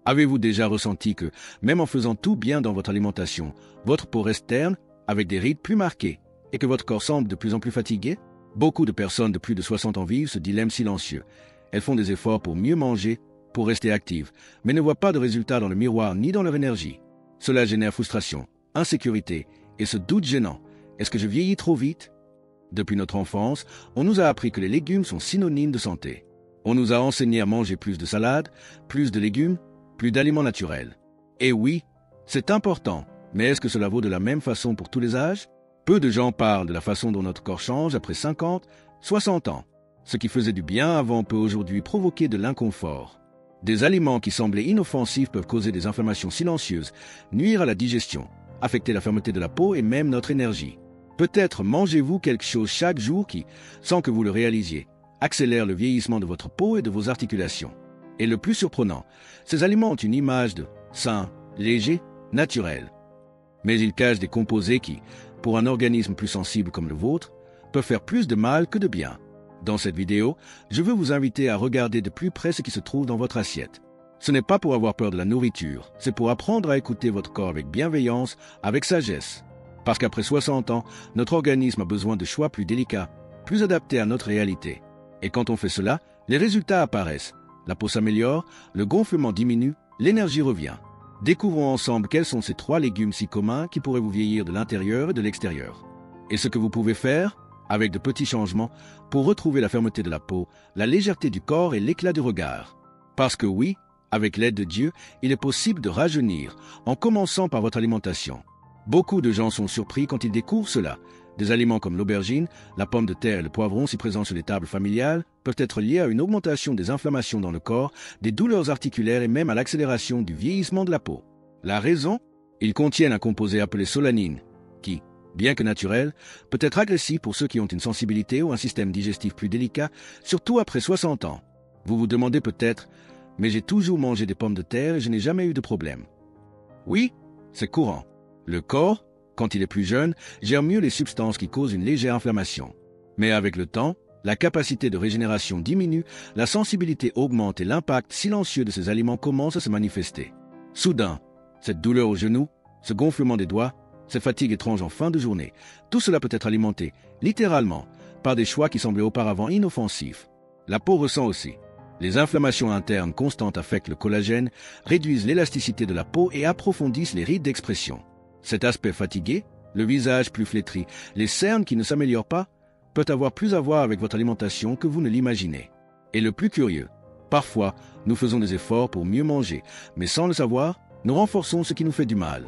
Avez-vous déjà ressenti que, même en faisant tout bien dans votre alimentation, votre peau reste terne, avec des rides plus marquées, et que votre corps semble de plus en plus fatigué? Beaucoup de personnes de plus de 60 ans vivent ce dilemme silencieux. Elles font des efforts pour mieux manger, pour rester actives, mais ne voient pas de résultats dans le miroir ni dans leur énergie. Cela génère frustration, insécurité et ce doute gênant. Est-ce que je vieillis trop vite? Depuis notre enfance, on nous a appris que les légumes sont synonymes de santé. On nous a enseigné à manger plus de salades, plus de légumes, plus d'aliments naturels. Et oui, c'est important, mais est-ce que cela vaut de la même façon pour tous les âges? Peu de gens parlent de la façon dont notre corps change après 50, 60 ans. Ce qui faisait du bien avant peut aujourd'hui provoquer de l'inconfort. Des aliments qui semblaient inoffensifs peuvent causer des inflammations silencieuses, nuire à la digestion, affecter la fermeté de la peau et même notre énergie. Peut-être mangez-vous quelque chose chaque jour qui, sans que vous le réalisiez, accélère le vieillissement de votre peau et de vos articulations. Et le plus surprenant, ces aliments ont une image de sain, léger, naturel. Mais ils cachent des composés qui, pour un organisme plus sensible comme le vôtre, peuvent faire plus de mal que de bien. Dans cette vidéo, je veux vous inviter à regarder de plus près ce qui se trouve dans votre assiette. Ce n'est pas pour avoir peur de la nourriture, c'est pour apprendre à écouter votre corps avec bienveillance, avec sagesse. Parce qu'après 60 ans, notre organisme a besoin de choix plus délicats, plus adaptés à notre réalité. Et quand on fait cela, les résultats apparaissent. La peau s'améliore, le gonflement diminue, l'énergie revient. Découvrons ensemble quels sont ces 3 légumes si communs qui pourraient vous vieillir de l'intérieur et de l'extérieur. Et ce que vous pouvez faire, avec de petits changements, pour retrouver la fermeté de la peau, la légèreté du corps et l'éclat du regard. Parce que oui, avec l'aide de Dieu, il est possible de rajeunir, en commençant par votre alimentation. Beaucoup de gens sont surpris quand ils découvrent cela. Des aliments comme l'aubergine, la pomme de terre et le poivron, si présents sur les tables familiales, peuvent être liés à une augmentation des inflammations dans le corps, des douleurs articulaires et même à l'accélération du vieillissement de la peau. La raison? Ils contiennent un composé appelé solanine, qui, bien que naturel, peut être agressif pour ceux qui ont une sensibilité ou un système digestif plus délicat, surtout après 60 ans. Vous vous demandez peut-être, mais j'ai toujours mangé des pommes de terre et je n'ai jamais eu de problème. Oui, c'est courant. Le corps, quand il est plus jeune, gère mieux les substances qui causent une légère inflammation. Mais avec le temps, la capacité de régénération diminue, la sensibilité augmente et l'impact silencieux de ces aliments commence à se manifester. Soudain, cette douleur au genou, ce gonflement des doigts, cette fatigue étrange en fin de journée, tout cela peut être alimenté, littéralement, par des choix qui semblaient auparavant inoffensifs. La peau ressent aussi. Les inflammations internes constantes affectent le collagène, réduisent l'élasticité de la peau et approfondissent les rides d'expression. Cet aspect fatigué, le visage plus flétri, les cernes qui ne s'améliorent pas, peut avoir plus à voir avec votre alimentation que vous ne l'imaginez. Et le plus curieux, parfois, nous faisons des efforts pour mieux manger, mais sans le savoir, nous renforçons ce qui nous fait du mal.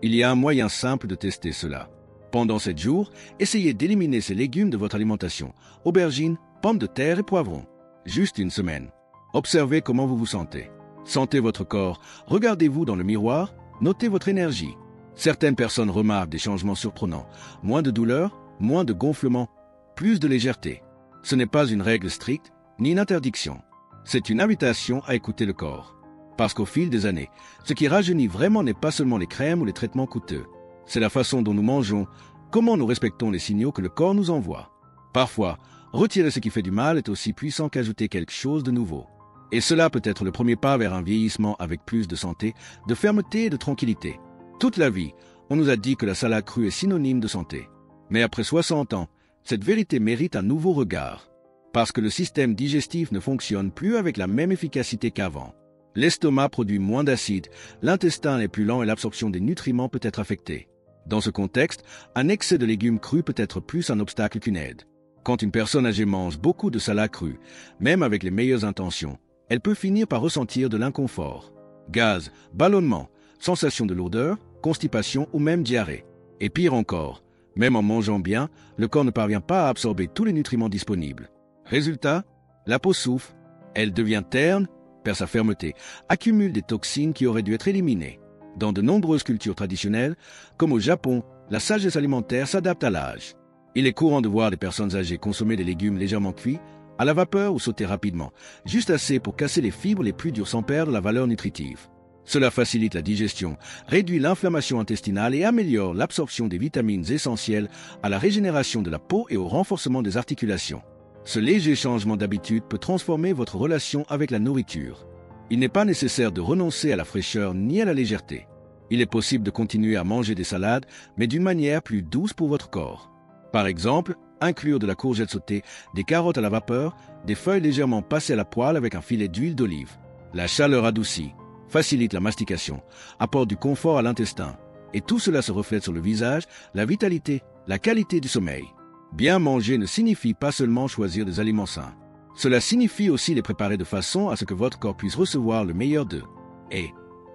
Il y a un moyen simple de tester cela. Pendant 7 jours, essayez d'éliminer ces légumes de votre alimentation, aubergines, pommes de terre et poivrons. Juste une semaine. Observez comment vous vous sentez. Sentez votre corps, regardez-vous dans le miroir, notez votre énergie. Certaines personnes remarquent des changements surprenants, moins de douleur, moins de gonflement, plus de légèreté. Ce n'est pas une règle stricte, ni une interdiction. C'est une invitation à écouter le corps. Parce qu'au fil des années, ce qui rajeunit vraiment n'est pas seulement les crèmes ou les traitements coûteux. C'est la façon dont nous mangeons, comment nous respectons les signaux que le corps nous envoie. Parfois, retirer ce qui fait du mal est aussi puissant qu'ajouter quelque chose de nouveau. Et cela peut être le premier pas vers un vieillissement avec plus de santé, de fermeté et de tranquillité. Toute la vie, on nous a dit que la salade crue est synonyme de santé. Mais après 60 ans, cette vérité mérite un nouveau regard. Parce que le système digestif ne fonctionne plus avec la même efficacité qu'avant. L'estomac produit moins d'acide, l'intestin est plus lent et l'absorption des nutriments peut être affectée. Dans ce contexte, un excès de légumes crus peut être plus un obstacle qu'une aide. Quand une personne âgée mange beaucoup de salade crue, même avec les meilleures intentions, elle peut finir par ressentir de l'inconfort. Gaz, ballonnement, sensation de lourdeur, constipation ou même diarrhée. Et pire encore, même en mangeant bien, le corps ne parvient pas à absorber tous les nutriments disponibles. Résultat, la peau souffre, elle devient terne, perd sa fermeté, accumule des toxines qui auraient dû être éliminées. Dans de nombreuses cultures traditionnelles, comme au Japon, la sagesse alimentaire s'adapte à l'âge. Il est courant de voir des personnes âgées consommer des légumes légèrement cuits, à la vapeur ou sauter rapidement, juste assez pour casser les fibres les plus dures sans perdre la valeur nutritive. Cela facilite la digestion, réduit l'inflammation intestinale et améliore l'absorption des vitamines essentielles à la régénération de la peau et au renforcement des articulations. Ce léger changement d'habitude peut transformer votre relation avec la nourriture. Il n'est pas nécessaire de renoncer à la fraîcheur ni à la légèreté. Il est possible de continuer à manger des salades, mais d'une manière plus douce pour votre corps. Par exemple, inclure de la courgette sautée, des carottes à la vapeur, des feuilles légèrement passées à la poêle avec un filet d'huile d'olive. La chaleur adoucie facilite la mastication, apporte du confort à l'intestin. Et tout cela se reflète sur le visage, la vitalité, la qualité du sommeil. Bien manger ne signifie pas seulement choisir des aliments sains. Cela signifie aussi les préparer de façon à ce que votre corps puisse recevoir le meilleur d'eux. Et,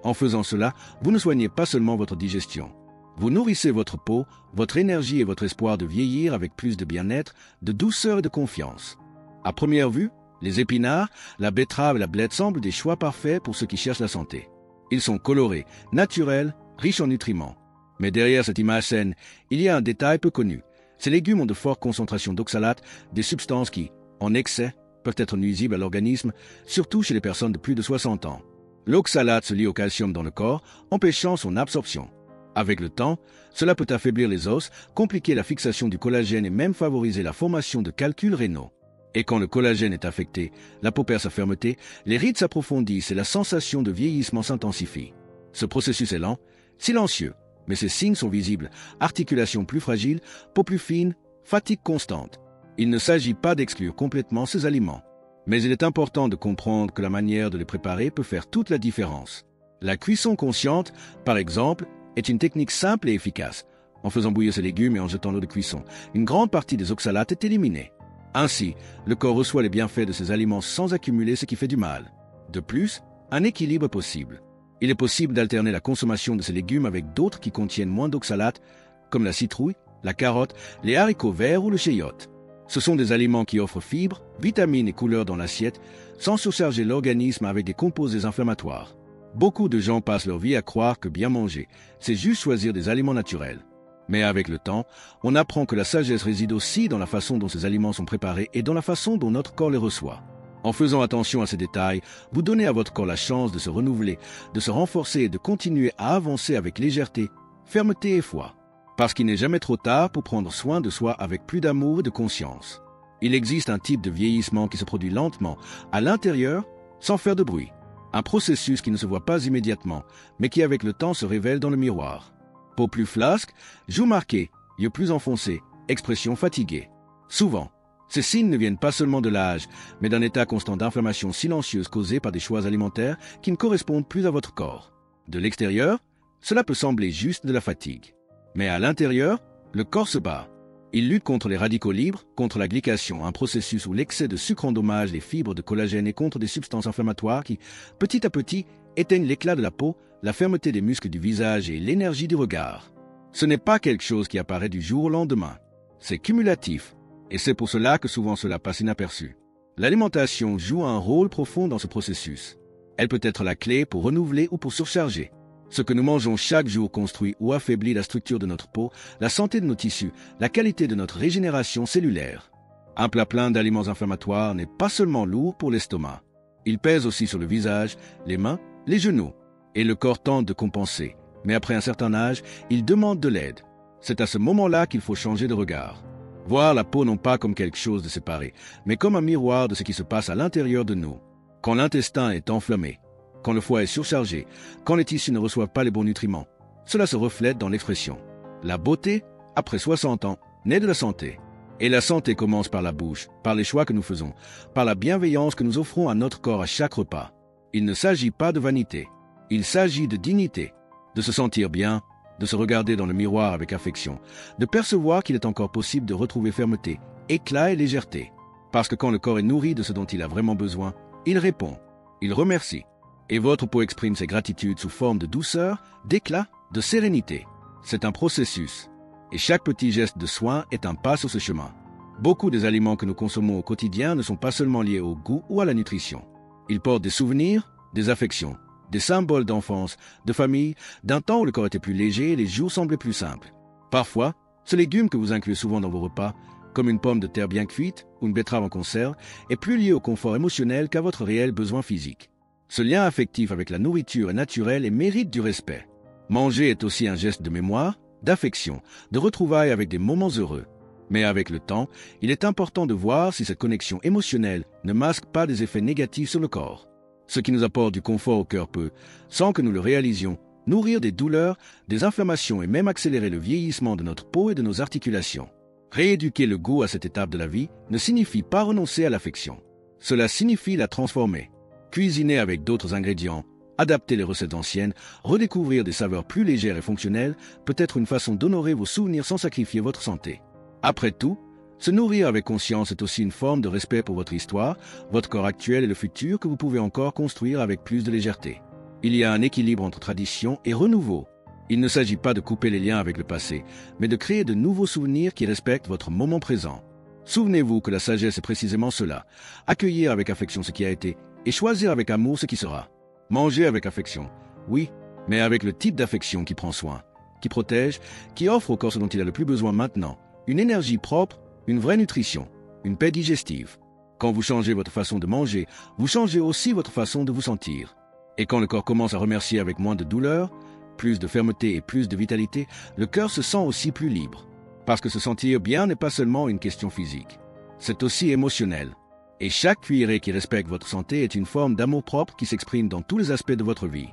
en faisant cela, vous ne soignez pas seulement votre digestion. Vous nourrissez votre peau, votre énergie et votre espoir de vieillir avec plus de bien-être, de douceur et de confiance. À première vue, les épinards, la betterave et la blette semblent des choix parfaits pour ceux qui cherchent la santé. Ils sont colorés, naturels, riches en nutriments. Mais derrière cette image saine, il y a un détail peu connu. Ces légumes ont de fortes concentrations d'oxalates, des substances qui, en excès, peuvent être nuisibles à l'organisme, surtout chez les personnes de plus de 60 ans. L'oxalate se lie au calcium dans le corps, empêchant son absorption. Avec le temps, cela peut affaiblir les os, compliquer la fixation du collagène et même favoriser la formation de calculs rénaux. Et quand le collagène est affecté, la peau perd sa fermeté, les rides s'approfondissent et la sensation de vieillissement s'intensifie. Ce processus est lent, silencieux, mais ces signes sont visibles: articulations plus fragiles, peau plus fine, fatigue constante. Il ne s'agit pas d'exclure complètement ces aliments, mais il est important de comprendre que la manière de les préparer peut faire toute la différence. La cuisson consciente, par exemple, est une technique simple et efficace. En faisant bouillir ces légumes et en jetant l'eau de cuisson, une grande partie des oxalates est éliminée. Ainsi, le corps reçoit les bienfaits de ces aliments sans accumuler ce qui fait du mal. De plus, un équilibre est possible. Il est possible d'alterner la consommation de ces légumes avec d'autres qui contiennent moins d'oxalates, comme la citrouille, la carotte, les haricots verts ou le chayote. Ce sont des aliments qui offrent fibres, vitamines et couleurs dans l'assiette, sans surcharger l'organisme avec des composés inflammatoires. Beaucoup de gens passent leur vie à croire que bien manger, c'est juste choisir des aliments naturels. Mais avec le temps, on apprend que la sagesse réside aussi dans la façon dont ces aliments sont préparés et dans la façon dont notre corps les reçoit. En faisant attention à ces détails, vous donnez à votre corps la chance de se renouveler, de se renforcer et de continuer à avancer avec légèreté, fermeté et foi. Parce qu'il n'est jamais trop tard pour prendre soin de soi avec plus d'amour et de conscience. Il existe un type de vieillissement qui se produit lentement, à l'intérieur, sans faire de bruit. Un processus qui ne se voit pas immédiatement, mais qui avec le temps se révèle dans le miroir. Peau plus flasque, joues marquées, yeux plus enfoncés, expression fatiguée. Souvent, ces signes ne viennent pas seulement de l'âge, mais d'un état constant d'inflammation silencieuse causée par des choix alimentaires qui ne correspondent plus à votre corps. De l'extérieur, cela peut sembler juste de la fatigue. Mais à l'intérieur, le corps se bat. Il lutte contre les radicaux libres, contre la glycation, un processus où l'excès de sucre endommage les fibres de collagène et contre des substances inflammatoires qui, petit à petit, éteignent l'éclat de la peau, la fermeté des muscles du visage et l'énergie du regard. Ce n'est pas quelque chose qui apparaît du jour au lendemain. C'est cumulatif, et c'est pour cela que souvent cela passe inaperçu. L'alimentation joue un rôle profond dans ce processus. Elle peut être la clé pour renouveler ou pour surcharger. Ce que nous mangeons chaque jour construit ou affaiblit la structure de notre peau, la santé de nos tissus, la qualité de notre régénération cellulaire. Un plat plein d'aliments inflammatoires n'est pas seulement lourd pour l'estomac. Il pèse aussi sur le visage, les mains, les genoux. Et le corps tente de compenser. Mais après un certain âge, il demande de l'aide. C'est à ce moment-là qu'il faut changer de regard. Voir la peau non pas comme quelque chose de séparé, mais comme un miroir de ce qui se passe à l'intérieur de nous. Quand l'intestin est enflammé, quand le foie est surchargé, quand les tissus ne reçoivent pas les bons nutriments, cela se reflète dans l'expression. La beauté, après 60 ans, naît de la santé. Et la santé commence par la bouche, par les choix que nous faisons, par la bienveillance que nous offrons à notre corps à chaque repas. Il ne s'agit pas de vanité. Il s'agit de dignité, de se sentir bien, de se regarder dans le miroir avec affection, de percevoir qu'il est encore possible de retrouver fermeté, éclat et légèreté. Parce que quand le corps est nourri de ce dont il a vraiment besoin, il répond, il remercie. Et votre peau exprime ses gratitudes sous forme de douceur, d'éclat, de sérénité. C'est un processus. Et chaque petit geste de soin est un pas sur ce chemin. Beaucoup des aliments que nous consommons au quotidien ne sont pas seulement liés au goût ou à la nutrition. Ils portent des souvenirs, des affections, des symboles d'enfance, de famille, d'un temps où le corps était plus léger et les jours semblaient plus simples. Parfois, ce légume que vous incluez souvent dans vos repas, comme une pomme de terre bien cuite ou une betterave en conserve, est plus lié au confort émotionnel qu'à votre réel besoin physique. Ce lien affectif avec la nourriture est naturel et mérite du respect. Manger est aussi un geste de mémoire, d'affection, de retrouvailles avec des moments heureux. Mais avec le temps, il est important de voir si cette connexion émotionnelle ne masque pas des effets négatifs sur le corps. Ce qui nous apporte du confort au cœur peut, sans que nous le réalisions, nourrir des douleurs, des inflammations et même accélérer le vieillissement de notre peau et de nos articulations. Rééduquer le goût à cette étape de la vie ne signifie pas renoncer à l'affection. Cela signifie la transformer. Cuisiner avec d'autres ingrédients, adapter les recettes anciennes, redécouvrir des saveurs plus légères et fonctionnelles peut être une façon d'honorer vos souvenirs sans sacrifier votre santé. Après tout, se nourrir avec conscience est aussi une forme de respect pour votre histoire, votre corps actuel et le futur que vous pouvez encore construire avec plus de légèreté. Il y a un équilibre entre tradition et renouveau. Il ne s'agit pas de couper les liens avec le passé, mais de créer de nouveaux souvenirs qui respectent votre moment présent. Souvenez-vous que la sagesse est précisément cela, accueillir avec affection ce qui a été et choisir avec amour ce qui sera. Manger avec affection, oui, mais avec le type d'affection qui prend soin, qui protège, qui offre au corps ce dont il a le plus besoin maintenant, une énergie propre, une vraie nutrition, une paix digestive. Quand vous changez votre façon de manger, vous changez aussi votre façon de vous sentir. Et quand le corps commence à remercier avec moins de douleur, plus de fermeté et plus de vitalité, le cœur se sent aussi plus libre. Parce que se sentir bien n'est pas seulement une question physique, c'est aussi émotionnel. Et chaque cuillerée qui respecte votre santé est une forme d'amour-propre qui s'exprime dans tous les aspects de votre vie.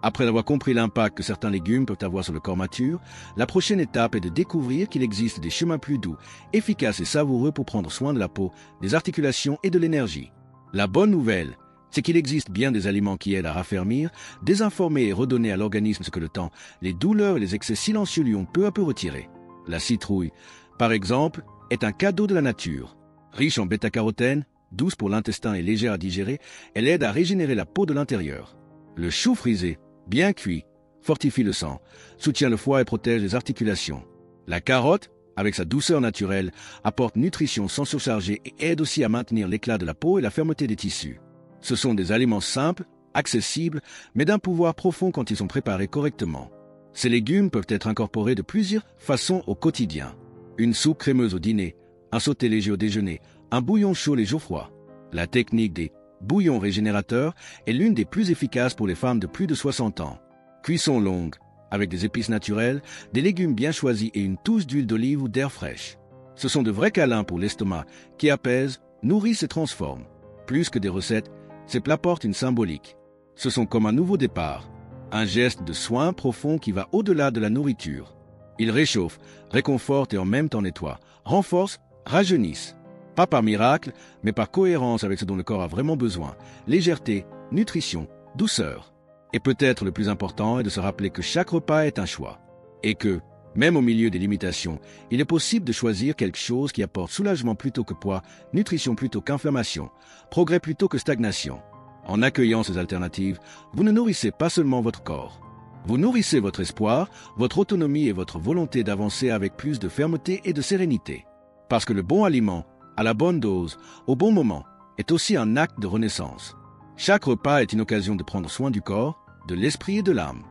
Après avoir compris l'impact que certains légumes peuvent avoir sur le corps mature, la prochaine étape est de découvrir qu'il existe des chemins plus doux, efficaces et savoureux pour prendre soin de la peau, des articulations et de l'énergie. La bonne nouvelle, c'est qu'il existe bien des aliments qui aident à raffermir, désinformer et redonner à l'organisme ce que le temps, les douleurs et les excès silencieux lui ont peu à peu retiré. La citrouille, par exemple, est un cadeau de la nature. Riche en bêta-carotène, douce pour l'intestin et légère à digérer, elle aide à régénérer la peau de l'intérieur. Le chou frisé, bien cuit, fortifie le sang, soutient le foie et protège les articulations. La carotte, avec sa douceur naturelle, apporte nutrition sans surcharger et aide aussi à maintenir l'éclat de la peau et la fermeté des tissus. Ce sont des aliments simples, accessibles, mais d'un pouvoir profond quand ils sont préparés correctement. Ces légumes peuvent être incorporés de plusieurs façons au quotidien. Une soupe crémeuse au dîner, un sauté léger au déjeuner, un bouillon chaud les jours froids. La technique des bouillons régénérateurs est l'une des plus efficaces pour les femmes de plus de 60 ans. Cuisson longue, avec des épices naturelles, des légumes bien choisis et une touche d'huile d'olive ou d'air fraîche. Ce sont de vrais câlins pour l'estomac qui apaisent, nourrissent et transforment. Plus que des recettes, ces plats portent une symbolique. Ce sont comme un nouveau départ, un geste de soin profond qui va au-delà de la nourriture. Ils réchauffent, réconfortent et en même temps nettoient, renforcent, rajeunissent. Pas par miracle, mais par cohérence avec ce dont le corps a vraiment besoin. Légèreté, nutrition, douceur. Et peut-être le plus important est de se rappeler que chaque repas est un choix. Et que, même au milieu des limitations, il est possible de choisir quelque chose qui apporte soulagement plutôt que poids, nutrition plutôt qu'inflammation, progrès plutôt que stagnation. En accueillant ces alternatives, vous ne nourrissez pas seulement votre corps. Vous nourrissez votre espoir, votre autonomie et votre volonté d'avancer avec plus de fermeté et de sérénité. Parce que le bon aliment, à la bonne dose, au bon moment, est aussi un acte de renaissance. Chaque repas est une occasion de prendre soin du corps, de l'esprit et de l'âme.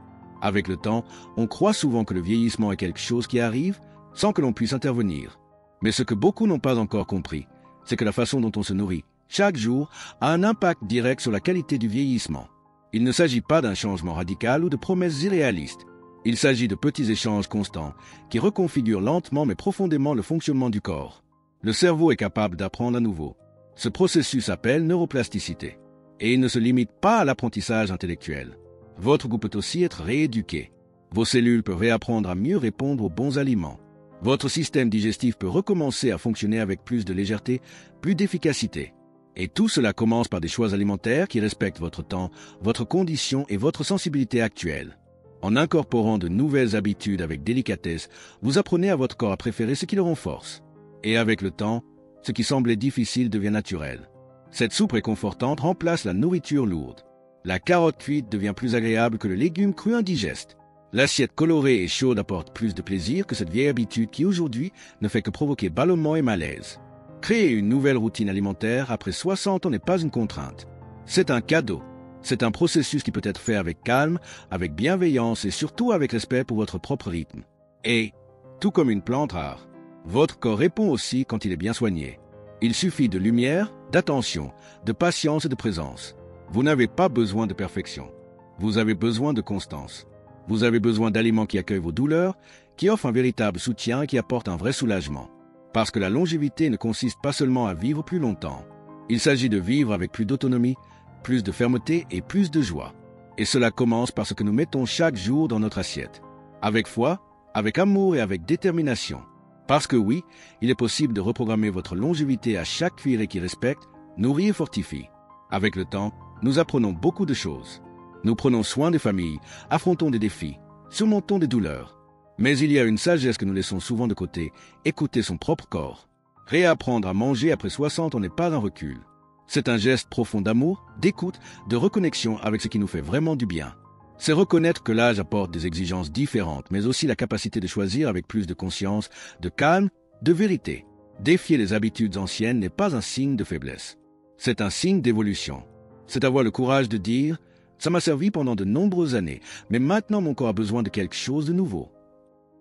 Avec le temps, on croit souvent que le vieillissement est quelque chose qui arrive sans que l'on puisse intervenir. Mais ce que beaucoup n'ont pas encore compris, c'est que la façon dont on se nourrit, chaque jour, a un impact direct sur la qualité du vieillissement. Il ne s'agit pas d'un changement radical ou de promesses irréalistes. Il s'agit de petits échanges constants qui reconfigurent lentement mais profondément le fonctionnement du corps. Le cerveau est capable d'apprendre à nouveau. Ce processus s'appelle neuroplasticité. Et il ne se limite pas à l'apprentissage intellectuel. Votre goût peut aussi être rééduqué. Vos cellules peuvent réapprendre à mieux répondre aux bons aliments. Votre système digestif peut recommencer à fonctionner avec plus de légèreté, plus d'efficacité. Et tout cela commence par des choix alimentaires qui respectent votre temps, votre condition et votre sensibilité actuelle. En incorporant de nouvelles habitudes avec délicatesse, vous apprenez à votre corps à préférer ce qui le renforce. Et avec le temps, ce qui semblait difficile devient naturel. Cette soupe réconfortante remplace la nourriture lourde. La carotte cuite devient plus agréable que le légume cru indigeste. L'assiette colorée et chaude apporte plus de plaisir que cette vieille habitude qui aujourd'hui ne fait que provoquer ballonnement et malaise. Créer une nouvelle routine alimentaire après 60 ans n'est pas une contrainte. C'est un cadeau. C'est un processus qui peut être fait avec calme, avec bienveillance et surtout avec respect pour votre propre rythme. Et, tout comme une plante rare, votre corps répond aussi quand il est bien soigné. Il suffit de lumière, d'attention, de patience et de présence. Vous n'avez pas besoin de perfection. Vous avez besoin de constance. Vous avez besoin d'aliments qui accueillent vos douleurs, qui offrent un véritable soutien et qui apportent un vrai soulagement. Parce que la longévité ne consiste pas seulement à vivre plus longtemps. Il s'agit de vivre avec plus d'autonomie, plus de fermeté et plus de joie. Et cela commence par ce que nous mettons chaque jour dans notre assiette. Avec foi, avec amour et avec détermination. Parce que oui, il est possible de reprogrammer votre longévité à chaque cuillerée qui respecte, nourrit et fortifie. Avec le temps, nous apprenons beaucoup de choses. Nous prenons soin des familles, affrontons des défis, surmontons des douleurs. Mais il y a une sagesse que nous laissons souvent de côté, écouter son propre corps. Réapprendre à manger après 60 ans n'est pas un recul. C'est un geste profond d'amour, d'écoute, de reconnexion avec ce qui nous fait vraiment du bien. C'est reconnaître que l'âge apporte des exigences différentes, mais aussi la capacité de choisir avec plus de conscience, de calme, de vérité. Défier les habitudes anciennes n'est pas un signe de faiblesse. C'est un signe d'évolution. C'est avoir le courage de dire « ça m'a servi pendant de nombreuses années, mais maintenant mon corps a besoin de quelque chose de nouveau ».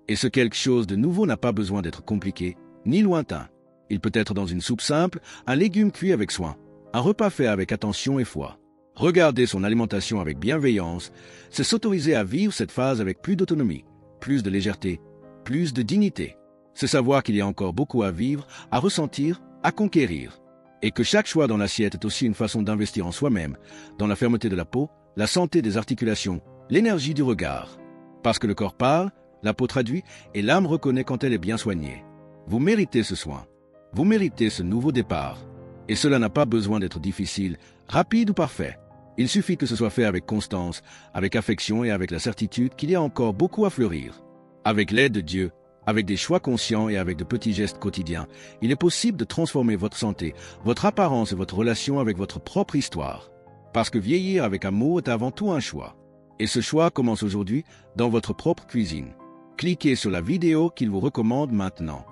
Et ce quelque chose de nouveau n'a pas besoin d'être compliqué, ni lointain. Il peut être dans une soupe simple, un légume cuit avec soin, un repas fait avec attention et foi. Regarder son alimentation avec bienveillance, c'est s'autoriser à vivre cette phase avec plus d'autonomie, plus de légèreté, plus de dignité. C'est savoir qu'il y a encore beaucoup à vivre, à ressentir, à conquérir. Et que chaque choix dans l'assiette est aussi une façon d'investir en soi-même, dans la fermeté de la peau, la santé des articulations, l'énergie du regard. Parce que le corps parle, la peau traduit et l'âme reconnaît quand elle est bien soignée. Vous méritez ce soin. Vous méritez ce nouveau départ. Et cela n'a pas besoin d'être difficile, rapide ou parfait. Il suffit que ce soit fait avec constance, avec affection et avec la certitude qu'il y a encore beaucoup à fleurir. Avec l'aide de Dieu, avec des choix conscients et avec de petits gestes quotidiens, il est possible de transformer votre santé, votre apparence et votre relation avec votre propre histoire. Parce que vieillir avec amour est avant tout un choix. Et ce choix commence aujourd'hui dans votre propre cuisine. Cliquez sur la vidéo qu'il vous recommande maintenant.